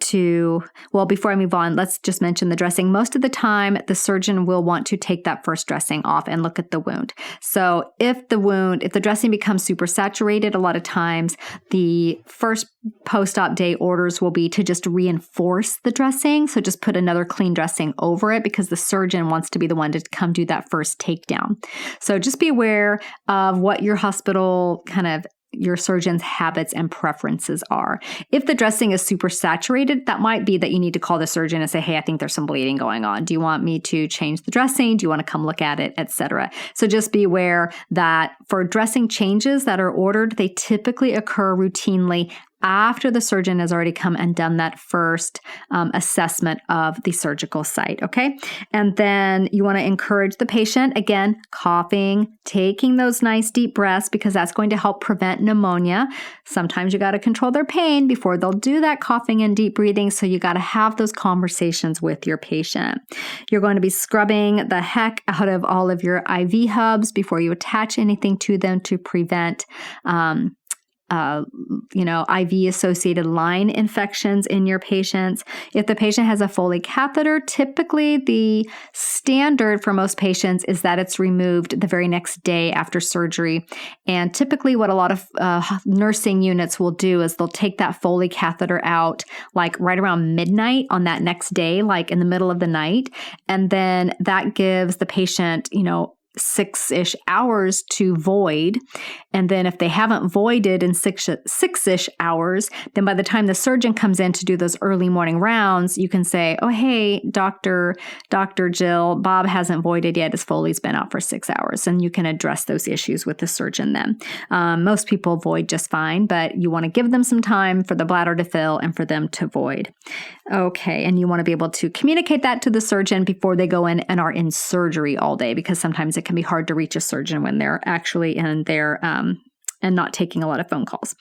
to, well, before I move on, let's just mention the dressing. Most of the time, the surgeon will want to take that first dressing off and look at the wound. So if the dressing becomes super saturated, a lot of times the first post-op day orders will be to just reinforce the dressing. So just put another clean dressing over it because the surgeon wants to be the one to come do that first takedown. So just be aware of what your hospital kind of your surgeon's habits and preferences are. If the dressing is super saturated, that might be that you need to call the surgeon and say, hey, I think there's some bleeding going on. Do you want me to change the dressing? Do you want to come look at it, etc.? So just be aware that for dressing changes that are ordered, they typically occur routinely after the surgeon has already come and done that first assessment of the surgical site, okay? And then you want to encourage the patient, again, coughing, taking those nice deep breaths because that's going to help prevent pneumonia. Sometimes you got to control their pain before they'll do that coughing and deep breathing, so you got to have those conversations with your patient. You're going to be scrubbing the heck out of all of your IV hubs before you attach anything to them to prevent IV-associated line infections in your patients. If the patient has a Foley catheter, typically the standard for most patients is that it's removed the very next day after surgery. And typically what a lot of nursing units will do is they'll take that Foley catheter out like right around midnight on that next day, like in the middle of the night. And then that gives the patient, 6-ish hours to void. And then if they haven't voided in six-ish hours, then by the time the surgeon comes in to do those early morning rounds, you can say, oh, hey, Dr. Jill, Bob hasn't voided yet. His Foley's been out for 6 hours. And you can address those issues with the surgeon then. Most people void just fine, but you want to give them some time for the bladder to fill and for them to void. Okay. And you want to be able to communicate that to the surgeon before they go in and are in surgery all day, because sometimes it can be hard to reach a surgeon when they're actually in there and not taking a lot of phone calls.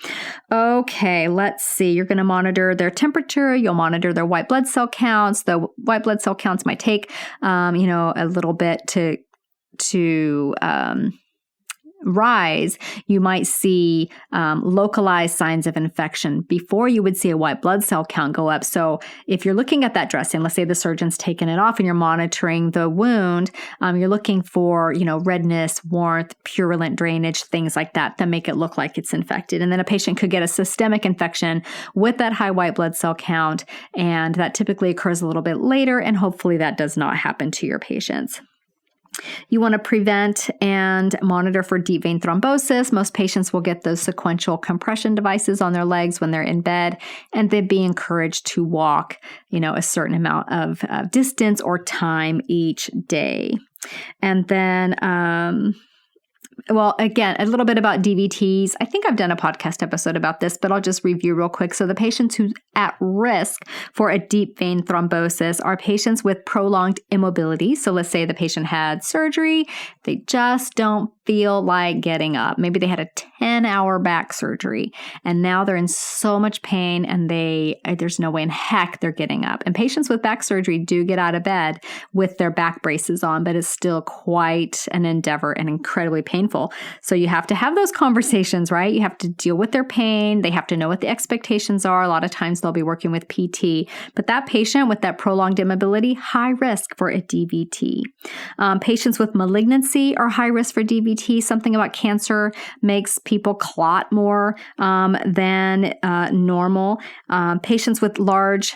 Okay, let's see. You're going to monitor their temperature. You'll monitor their white blood cell counts. The white blood cell counts might take, a little bit to rise. You might see localized signs of infection before you would see a white blood cell count go up. So if you're looking at that dressing, let's say the surgeon's taken it off and you're monitoring the wound, you're looking for, redness, warmth, purulent drainage, things like that make it look like it's infected. And then a patient could get a systemic infection with that high white blood cell count, and that typically occurs a little bit later, and hopefully that does not happen to your patients. You want to prevent and monitor for deep vein thrombosis. Most patients will get those sequential compression devices on their legs when they're in bed, and they'd be encouraged to walk, a certain amount of distance or time each day. And then, again, a little bit about DVTs. I think I've done a podcast episode about this, but I'll just review real quick. So the patients who's at risk for a deep vein thrombosis are patients with prolonged immobility. So let's say the patient had surgery. They just don't feel like getting up. Maybe they had a 10-hour back surgery, and now they're in so much pain and there's no way in heck they're getting up. And patients with back surgery do get out of bed with their back braces on, but it's still quite an endeavor and incredibly painful. So you have to have those conversations, right? You have to deal with their pain. They have to know what the expectations are. A lot of times they'll be working with PT, but that patient with that prolonged immobility, high risk for a DVT. Patients with malignancy are high risk for DVT. Something about cancer makes people clot more than normal. Patients with large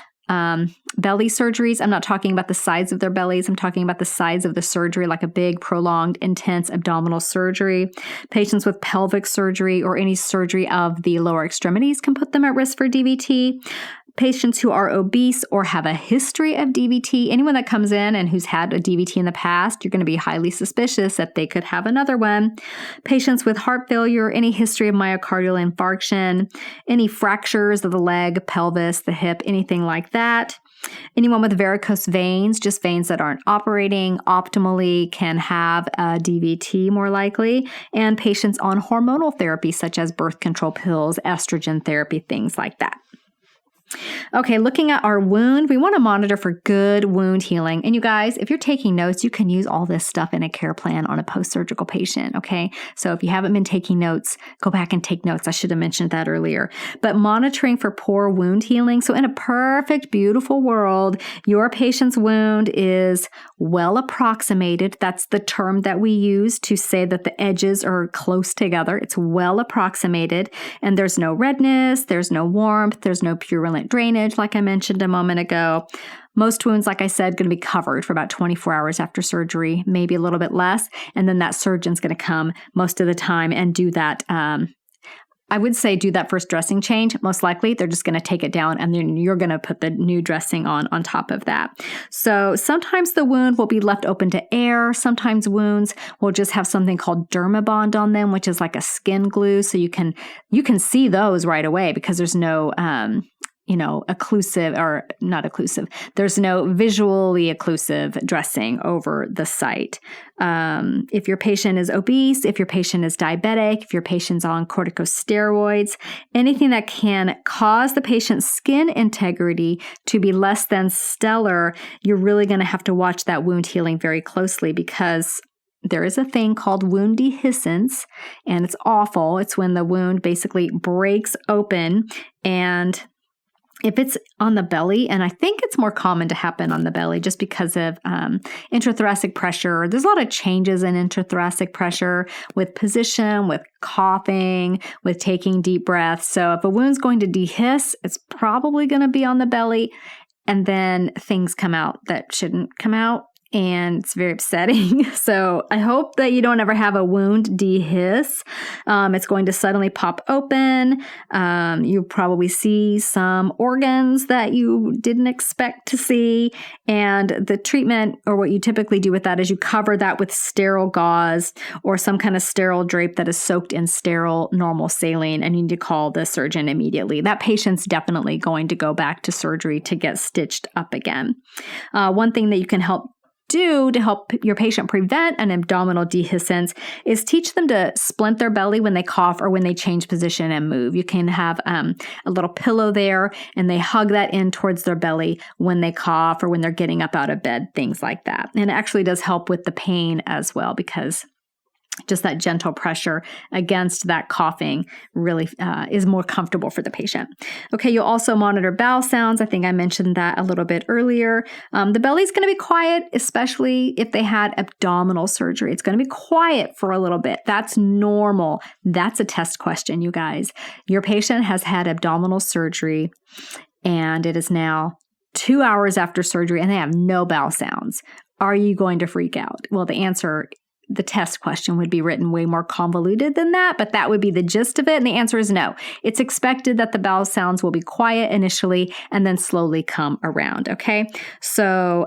belly surgeries, I'm not talking about the size of their bellies. I'm talking about the size of the surgery, like a big, prolonged, intense abdominal surgery. Patients with pelvic surgery or any surgery of the lower extremities can put them at risk for DVT. Patients who are obese or have a history of DVT, anyone that comes in and who's had a DVT in the past, you're going to be highly suspicious that they could have another one. Patients with heart failure, any history of myocardial infarction, any fractures of the leg, pelvis, the hip, anything like that. Anyone with varicose veins, just veins that aren't operating optimally, can have a DVT more likely. And patients on hormonal therapy, such as birth control pills, estrogen therapy, things like that. Okay, looking at our wound, we want to monitor for good wound healing. And you guys, if you're taking notes, you can use all this stuff in a care plan on a post-surgical patient, okay? So if you haven't been taking notes, go back and take notes. I should have mentioned that earlier. But monitoring for poor wound healing. So in a perfect, beautiful world, your patient's wound is well approximated. That's the term that we use to say that the edges are close together. It's well approximated, and there's no redness, there's no warmth, there's no purulent drainage, like I mentioned a moment ago. Most wounds, like I said, going to be covered for about 24 hours after surgery, maybe a little bit less. And then that surgeon's going to come most of the time and do that I would say do that first dressing change. Most likely, they're just going to take it down and then you're going to put the new dressing on top of that. So sometimes the wound will be left open to air. Sometimes wounds will just have something called dermabond on them, which is like a skin glue. So you can see those right away because there's no occlusive or not occlusive. There's no visually occlusive dressing over the site. If your patient is obese, if your patient is diabetic, if your patient's on corticosteroids, anything that can cause the patient's skin integrity to be less than stellar, you're really going to have to watch that wound healing very closely because there is a thing called wound dehiscence, and it's awful. It's when the wound basically breaks open, and if it's on the belly, and I think it's more common to happen on the belly just because of intrathoracic pressure. There's a lot of changes in intrathoracic pressure with position, with coughing, with taking deep breaths. So if a wound's going to dehiss, it's probably going to be on the belly, and then things come out that shouldn't come out. And it's very upsetting. So I hope that you don't ever have a wound dehiss. It's going to suddenly pop open. You'll probably see some organs that you didn't expect to see. And the treatment, or what you typically do with that, is you cover that with sterile gauze or some kind of sterile drape that is soaked in sterile normal saline, and you need to call the surgeon immediately. That patient's definitely going to go back to surgery to get stitched up again. One thing that you can do to help your patient prevent an abdominal dehiscence is teach them to splint their belly when they cough or when they change position and move. You can have a little pillow there, and they hug that in towards their belly when they cough or when they're getting up out of bed, things like that. And it actually does help with the pain as well, because just that gentle pressure against that coughing really is more comfortable for the patient. Okay, you'll also monitor bowel sounds. I think I mentioned that a little bit earlier. The belly's going to be quiet, especially if they had abdominal surgery. It's going to be quiet for a little bit. That's normal. That's a test question, you guys. Your patient has had abdominal surgery, and it is now 2 hours after surgery, and they have no bowel sounds. Are you going to freak out? Well, the test question would be written way more convoluted than that, but that would be the gist of it. And the answer is no. It's expected that the bowel sounds will be quiet initially and then slowly come around. Okay. So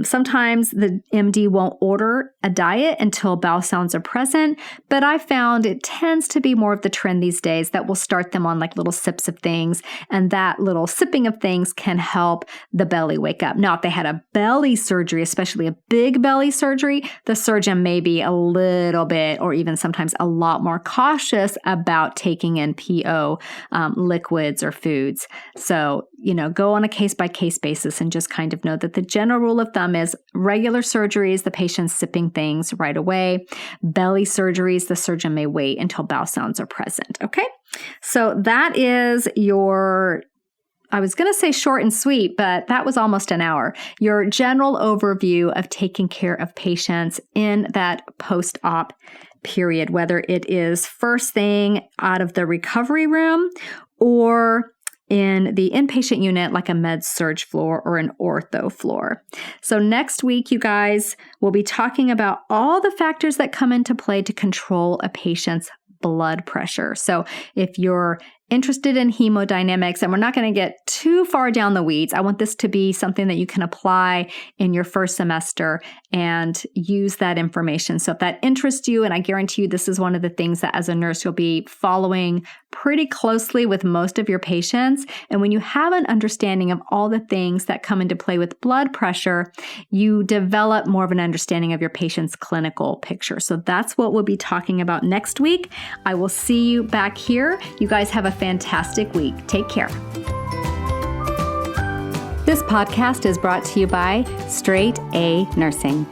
sometimes the MD won't order a diet until bowel sounds are present, but I found it tends to be more of the trend these days that will start them on like little sips of things, and that little sipping of things can help the belly wake up. Now, if they had a belly surgery, especially a big belly surgery, the surgeon may be a little bit, or even sometimes a lot more cautious about taking in PO liquids or foods. So, go on a case-by-case basis and just kind of know that the general rule of thumb is regular surgeries, the patient's sipping things right away. Belly surgeries, the surgeon may wait until bowel sounds are present. Okay? So that is I was going to say short and sweet, but that was almost an hour. Your general overview of taking care of patients in that post-op period, whether it is first thing out of the recovery room or in the inpatient unit, like a med-surg floor or an ortho floor. So next week, you guys, we'll be talking about all the factors that come into play to control a patient's blood pressure. So if you're interested in hemodynamics, and we're not going to get too far down the weeds, I want this to be something that you can apply in your first semester and use that information. So if that interests you, and I guarantee you this is one of the things that as a nurse you'll be following pretty closely with most of your patients. And when you have an understanding of all the things that come into play with blood pressure, you develop more of an understanding of your patient's clinical picture. So that's what we'll be talking about next week. I will see you back here. You guys have a fantastic week. Take care. This podcast is brought to you by Straight A Nursing.